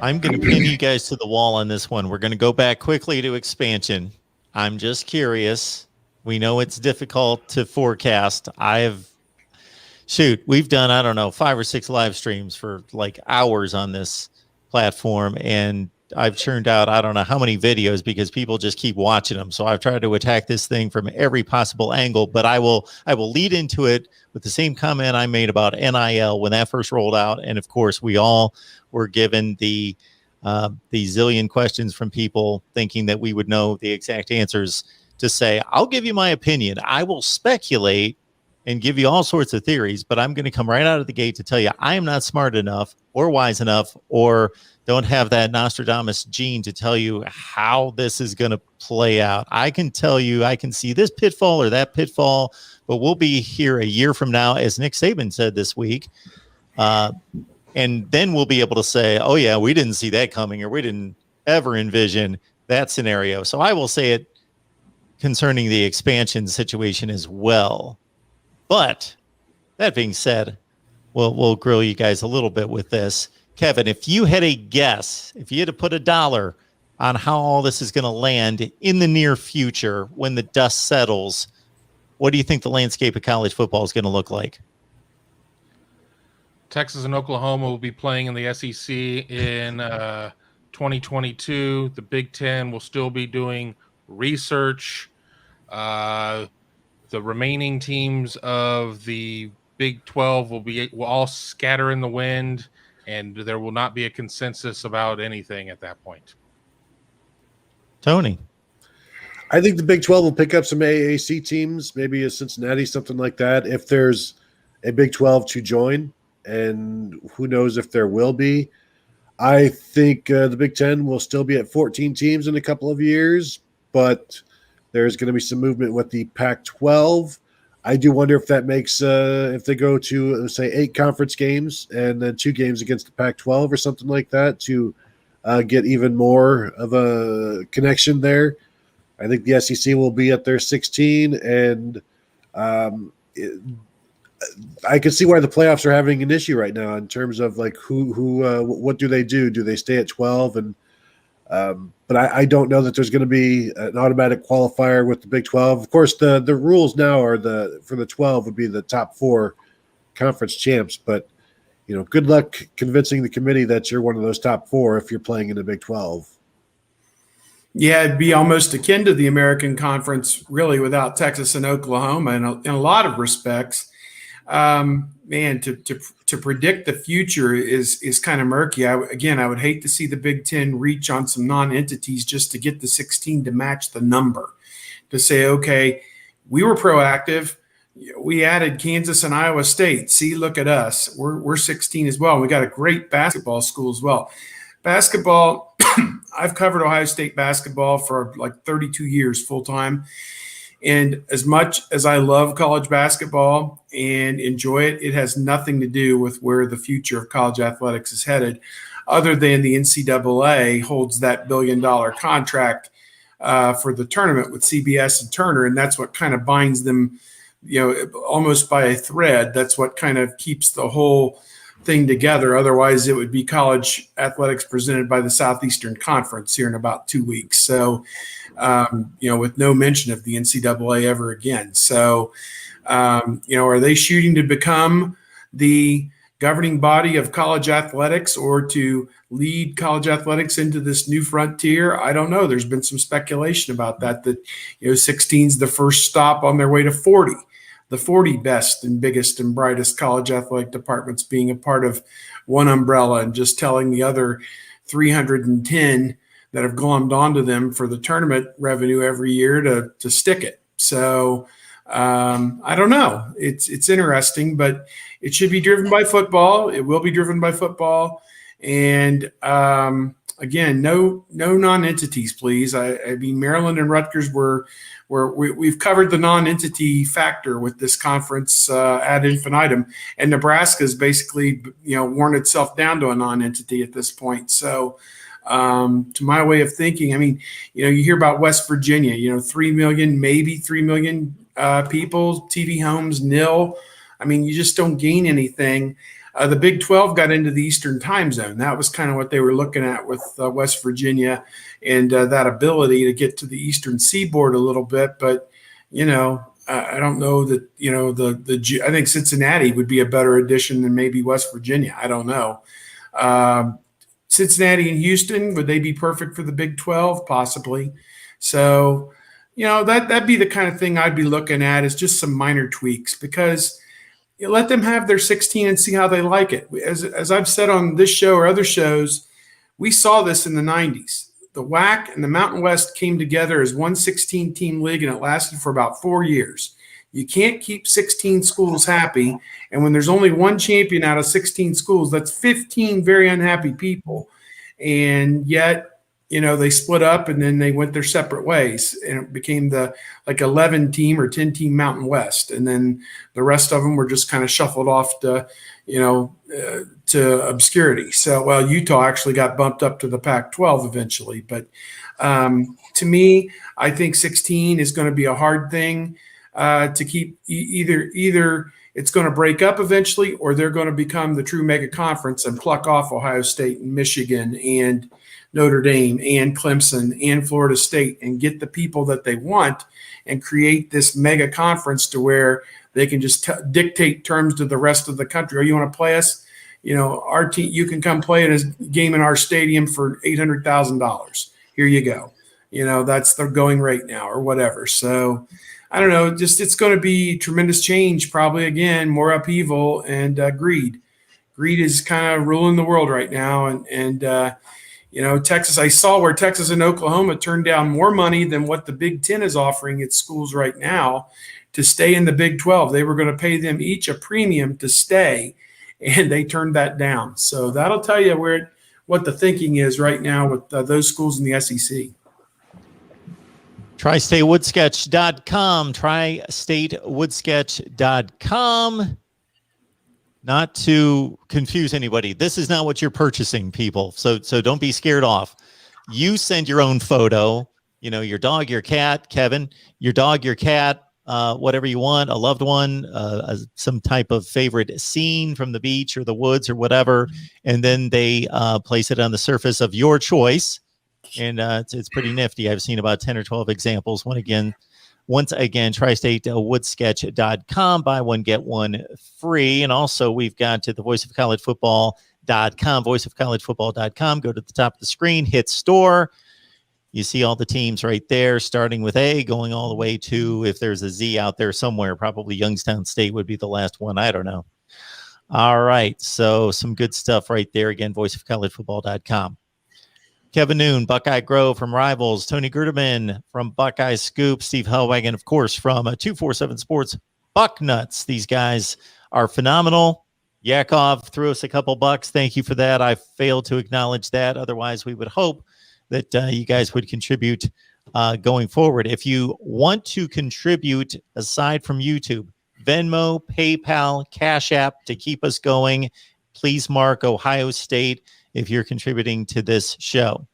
I'm going to pin you guys to the wall on this one. We're going to go back quickly to expansion. I'm just curious. We know it's difficult to forecast. We've done, I don't know, 5 or 6 live streams for like hours on this platform, and I've churned out I don't know how many videos because people just keep watching them. So I've tried to attack this thing from every possible angle, but I will lead into it with the same comment I made about NIL when that first rolled out. And of course, we all were given the zillion questions from people thinking that we would know the exact answers to say, I'll give you my opinion. I will speculate and give you all sorts of theories, but I'm going to come right out of the gate to tell you I am not smart enough or wise enough or don't have that Nostradamus gene to tell you how this is going to play out. I can tell you, I can see this pitfall or that pitfall, but we'll be here a year from now, as Nick Saban said this week. And then we'll be able to say, oh yeah, we didn't see that coming, or we didn't ever envision that scenario. So I will say it concerning the expansion situation as well. But that being said, we'll grill you guys a little bit with this. Kevin, if you had a guess, if you had to put $1 on how all this is going to land in the near future when the dust settles, what do you think the landscape of college football is going to look like? Texas and Oklahoma will be playing in the SEC in 2022. The Big Ten will still be doing research. The remaining teams of the Big 12 will all scatter in the wind, and there will not be a consensus about anything at that point. Tony? I think the Big 12 will pick up some AAC teams, maybe a Cincinnati, something like that, if there's a Big 12 to join, and who knows if there will be. I think the Big 10 will still be at 14 teams in a couple of years, but there's going to be some movement with the Pac-12. I do wonder if that makes if they go to, say, 8 conference games and then 2 games against the Pac-12 or something like that to get even more of a connection there. I think the SEC will be at their 16, and I can see why the playoffs are having an issue right now in terms of like what do they do? Do they stay at 12? And but I don't know that there's going to be an automatic qualifier with the Big 12. Of course, the rules now are for the 12 would be the top 4 conference champs. But good luck convincing the committee that you're one of those top 4 if you're playing in the Big 12. Yeah, it'd be almost akin to the American Conference, really, without Texas and Oklahoma in a lot of respects. Man, to predict the future is kind of murky. I would hate to see the Big Ten reach on some non-entities just to get the 16 to match the number. To say, okay, we were proactive. We added Kansas and Iowa State. See, look at us. We're 16 as well. We got a great basketball school as well. Basketball, I've covered Ohio State basketball for like 32 years full time. And as much as I love college basketball and enjoy it, it has nothing to do with where the future of college athletics is headed, other than the NCAA holds that $1 billion contract for the tournament with CBS and Turner. And that's what kind of binds them, almost by a thread. That's what kind of keeps the whole thing together. Otherwise, it would be college athletics presented by the Southeastern Conference here in about 2 weeks. So, with no mention of the NCAA ever again. So, are they shooting to become the governing body of college athletics or to lead college athletics into this new frontier? I don't know. There's been some speculation about that 16 is the first stop on their way to 40. The 40 best and biggest and brightest college athletic departments being a part of one umbrella and just telling the other 310 that have glommed onto them for the tournament revenue every year to stick it. So I don't know. It's interesting, but it should be driven by football. It will be driven by football. And again, no non-entities, please. I mean, Maryland and Rutgers we've covered the non-entity factor with this conference ad infinitum, and Nebraska's basically worn itself down to a non-entity at this point. So to my way of thinking, I mean, you hear about West Virginia, 3 million, maybe 3 million people, TV homes, nil. I mean, you just don't gain anything. The Big 12 got into the Eastern time zone. That was kind of what they were looking at with West Virginia and that ability to get to the Eastern seaboard a little bit. But, I don't know that, I think Cincinnati would be a better addition than maybe West Virginia. I don't know. Cincinnati and Houston, would they be perfect for the Big 12? Possibly. So, that'd be the kind of thing I'd be looking at, is just some minor tweaks, because let them have their 16 and see how they like it. As I've said on this show or other shows, we saw this in the 90s. The WAC and the Mountain West came together as one 16-team league, and it lasted for about 4 years. You can't keep 16 schools happy, and when there's only one champion out of 16 schools, that's 15 very unhappy people. And yet, they split up and then they went their separate ways, and it became the 11-team or 10-team Mountain West. And then the rest of them were just kind of shuffled off to, to obscurity. So, well, Utah actually got bumped up to the Pac-12 eventually. But to me, I think 16 is going to be a hard thing to keep. Either it's going to break up eventually, or they're going to become the true mega conference and pluck off Ohio State and Michigan and Notre Dame and Clemson and Florida State and get the people that they want and create this mega conference to where they can just dictate terms to the rest of the country. Oh, you want to play us? Our team, you can come play in a game in our stadium for $800,000. Here you go. That's the going rate now, or whatever. So I don't know, it's going to be tremendous change, probably again, more upheaval and greed. Greed is kind of ruling the world right now. And Texas, I saw where Texas and Oklahoma turned down more money than what the Big Ten is offering its schools right now to stay in the Big 12. They were going to pay them each a premium to stay, and they turned that down. So that'll tell you what the thinking is right now with those schools in the SEC. TriStateWoodsketch.com, TriStateWoodsketch.com. Not to confuse anybody, this is not what you're purchasing, people. So don't be scared off. You send your own photo, your dog, your cat, Kevin, your dog, your cat, whatever you want, a loved one, some type of favorite scene from the beach or the woods or whatever, and then they place it on the surface of your choice. And it's pretty nifty. I've seen about 10 or 12 examples. Once again, TriStateWoodsketch.com. Buy one, get one free. And also, we've got to the voiceofcollegefootball.com, voiceofcollegefootball.com. Go to the top of the screen, hit store. You see all the teams right there, starting with A, going all the way to, if there's a Z out there somewhere, probably Youngstown State would be the last one. I don't know. All right. So some good stuff right there. Again, voiceofcollegefootball.com. Kevin Noon, Buckeye Grove from Rivals, Tony Gerdeman from Buckeye Scoop, Steve Hellwagon, of course, from 247 Sports Bucknuts. These guys are phenomenal. Yakov threw us a couple bucks. Thank you for that. I failed to acknowledge that. Otherwise, we would hope that you guys would contribute going forward. If you want to contribute aside from YouTube, Venmo, PayPal, Cash App to keep us going, please mark Ohio State if you're contributing to this show.